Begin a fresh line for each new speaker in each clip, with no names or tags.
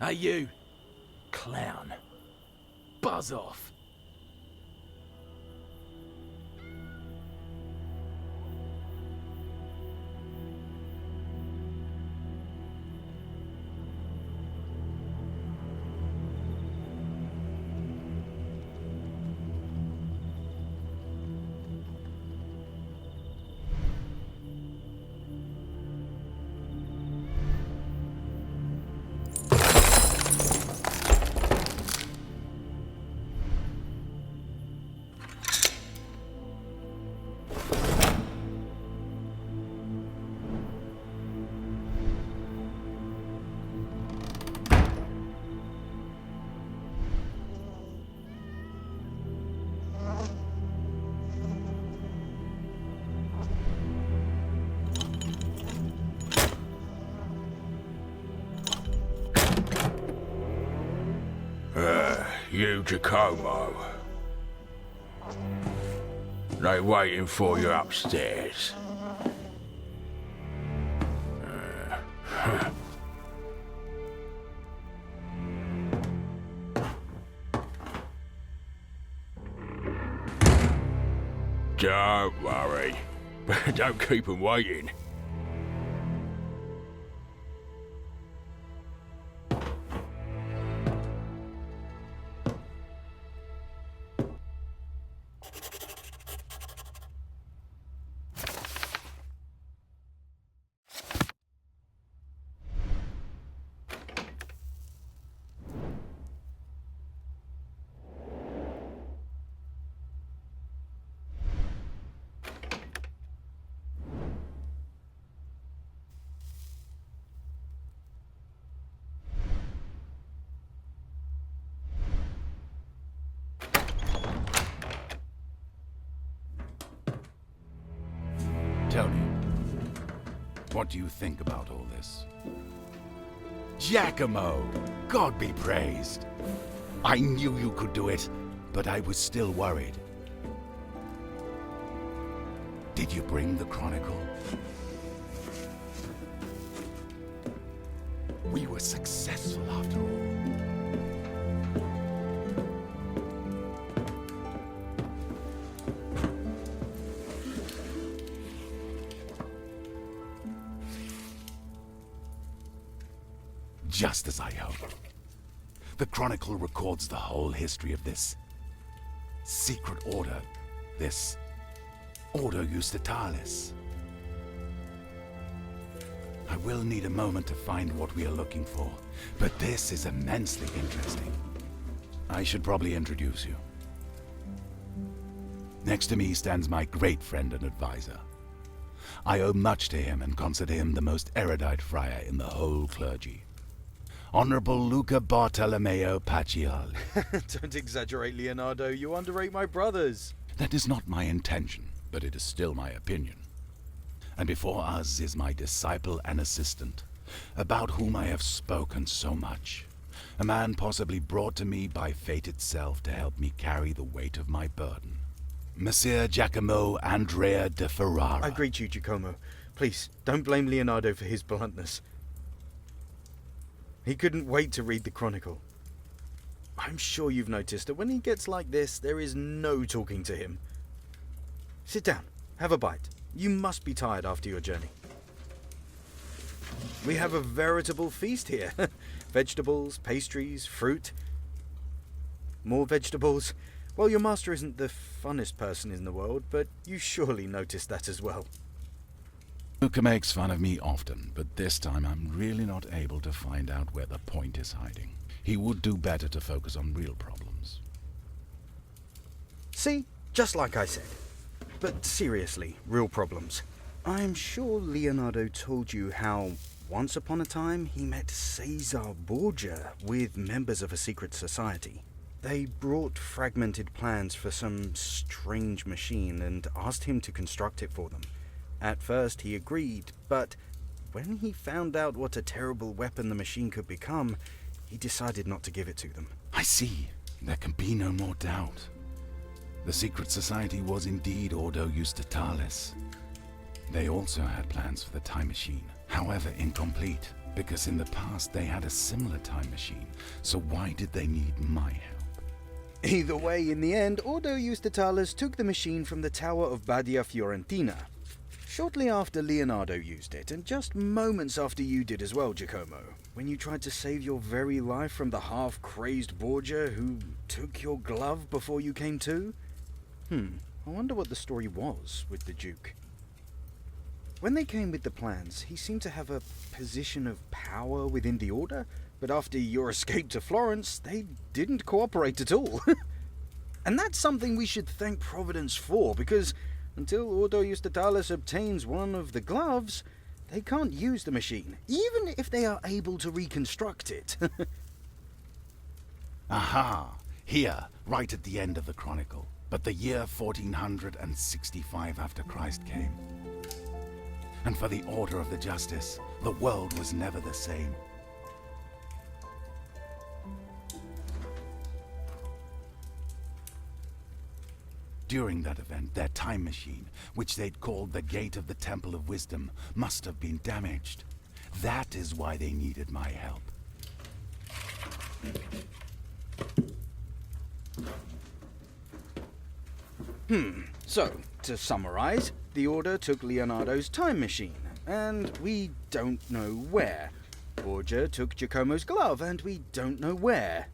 Hey you, clown. Buzz off.
You, Giacomo. They waiting for you upstairs. Don't worry. Don't keep them waiting.
Tell me, what do you think about all this? Giacomo! God be praised! I knew you could do it, but I was still worried. Did you bring the Chronicle? We were successful after all. Just as I hoped. The Chronicle records the whole history of this secret order, this Ordo Justitalis. I will need a moment to find what we are looking for, but this is immensely interesting. I should probably introduce you. Next to me stands my great friend and advisor. I owe much to him and consider him the most erudite friar in the whole clergy. Honorable Luca Bartolomeo Pacioli.
Don't exaggerate, Leonardo. You underrate my brothers.
That is not my intention, but it is still my opinion. And before us is my disciple and assistant, about whom I have spoken so much. A man possibly brought to me by fate itself to help me carry the weight of my burden. Messer Giacomo Andrea de Ferrara.
I greet you, Giacomo. Please, don't blame Leonardo for his bluntness. He couldn't wait to read the Chronicle. I'm sure you've noticed that when he gets like this, there is no talking to him. Sit down, have a bite. You must be tired after your journey. We have a veritable feast here. Vegetables, pastries, fruit. More vegetables. Well, your master isn't the funnest person in the world, but you surely noticed that as well.
Luca makes fun of me often, but this time I'm really not able to find out where the point is hiding. He would do better to focus on real problems.
See? Just like I said. But seriously, real problems. I'm sure Leonardo told you how, once upon a time, he met Caesar Borgia with members of a secret society. They brought fragmented plans for some strange machine and asked him to construct it for them. At first he agreed, but when he found out what a terrible weapon the machine could become, he decided not to give it to them.
I see. There can be no more doubt. The secret society was indeed Ordo Justitalis. They also had plans for the time machine, however incomplete, because in the past they had a similar time machine, so why did they need my help?
Either way, in the end, Ordo Justitalis took the machine from the Tower of Badia Fiorentina. Shortly after Leonardo used it, and just moments after you did as well, Giacomo, when you tried to save your very life from the half-crazed Borgia who took your glove before you came to? I wonder what the story was with the Duke. When they came with the plans, he seemed to have a position of power within the Order, but after your escape to Florence, they didn't cooperate at all. And that's something we should thank Providence for, because until Ordo Justitalis obtains one of the gloves, they can't use the machine, even if they are able to reconstruct it.
Aha! Here, right at the end of the chronicle. But the year 1465 after Christ came. And for the order of the justice, the world was never the same. During that event, their time machine, which they'd called the Gate of the Temple of Wisdom, must have been damaged. That is why they needed my help.
So, to summarize, the Order took Leonardo's time machine, and we don't know where. Borgia took Giacomo's glove, and we don't know where.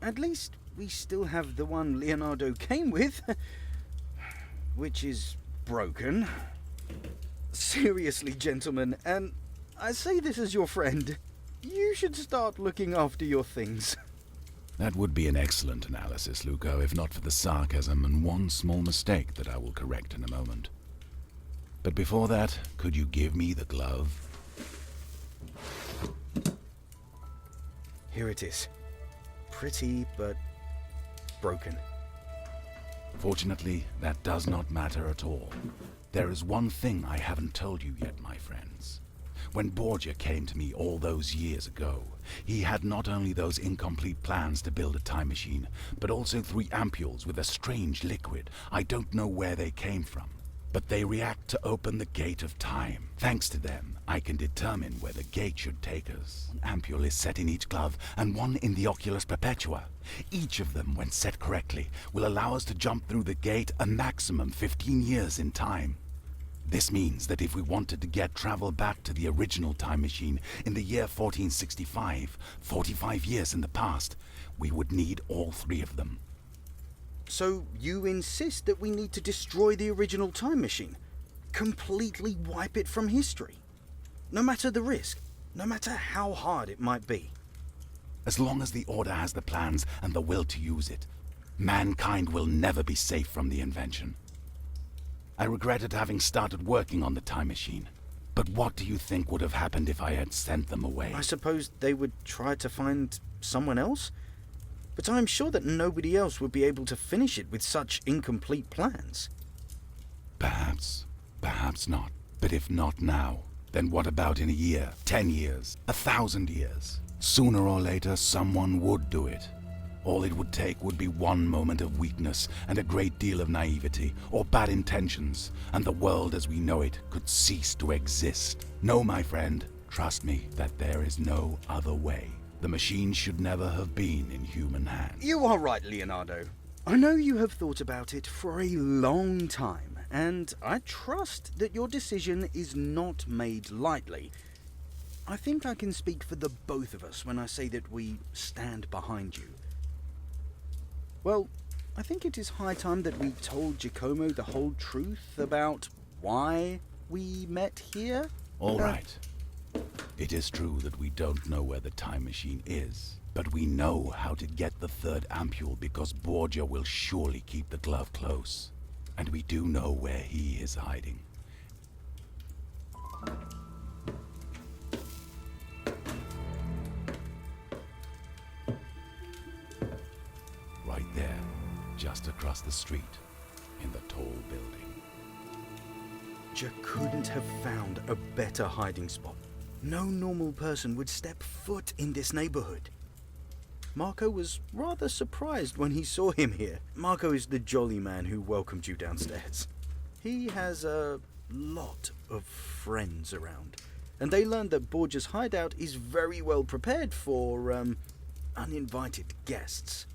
At least, we still have the one Leonardo came with, which is broken. Seriously, gentlemen, and I say this as your friend, you should start looking after your things.
That would be an excellent analysis, Luco, if not for the sarcasm and one small mistake that I will correct in a moment. But before that, could you give me the glove?
Here it is. Pretty, but broken.
Fortunately, that does not matter at all. There is one thing I haven't told you yet, my friends. When Borgia came to me all those years ago, he had not only those incomplete plans to build a time machine, but also 3 ampules with a strange liquid. I don't know where they came from, but they react to open the gate of time. Thanks to them, I can determine where the gate should take us. One ampule is set in each glove, and one in the Oculus Perpetua. Each of them, when set correctly, will allow us to jump through the gate a maximum 15 years in time. This means that if we wanted to get travel back to the original time machine in the year 1465, 45 years in the past, we would need all 3 of them.
So you insist that we need to destroy the original time machine? Completely wipe it from history? No matter the risk, no matter how hard it might be?
As long as the Order has the plans and the will to use it, mankind will never be safe from the invention. I regretted having started working on the time machine. But what do you think would have happened if I had sent them away?
I suppose they would try to find someone else? But I'm sure that nobody else would be able to finish it with such incomplete plans.
Perhaps. Perhaps not. But if not now, then what about in a year, 10 years, 1,000 years? Sooner or later, someone would do it. All it would take would be one moment of weakness and a great deal of naivety or bad intentions, and the world as we know it could cease to exist. No, my friend, trust me that there is no other way. The machine should never have been in human hands.
You are right, Leonardo. I know you have thought about it for a long time, and I trust that your decision is not made lightly. I think I can speak for the both of us when I say that we stand behind you. Well, I think it is high time that we told Giacomo the whole truth about why we met here.
All right. It is true that we don't know where the time machine is, but we know how to get the 3rd ampule because Borgia will surely keep the glove close. And we do know where he is hiding. Right there, just across the street, in the tall building.
Ja couldn't have found a better hiding spot. No normal person would step foot in this neighborhood. Marco was rather surprised when he saw him here. Marco is the jolly man who welcomed you downstairs. He has a lot of friends around, and they learned that Borgia's hideout is very well prepared for, uninvited guests.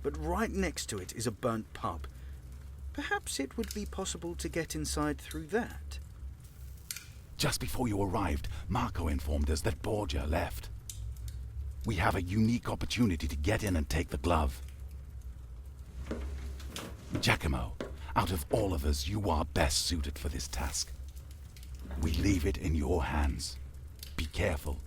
But right next to it is a burnt pub. Perhaps it would be possible to get inside through that.
Just before you arrived, Marco informed us that Borgia left. We have a unique opportunity to get in and take the glove. Giacomo, out of all of us, you are best suited for this task. We leave it in your hands. Be careful.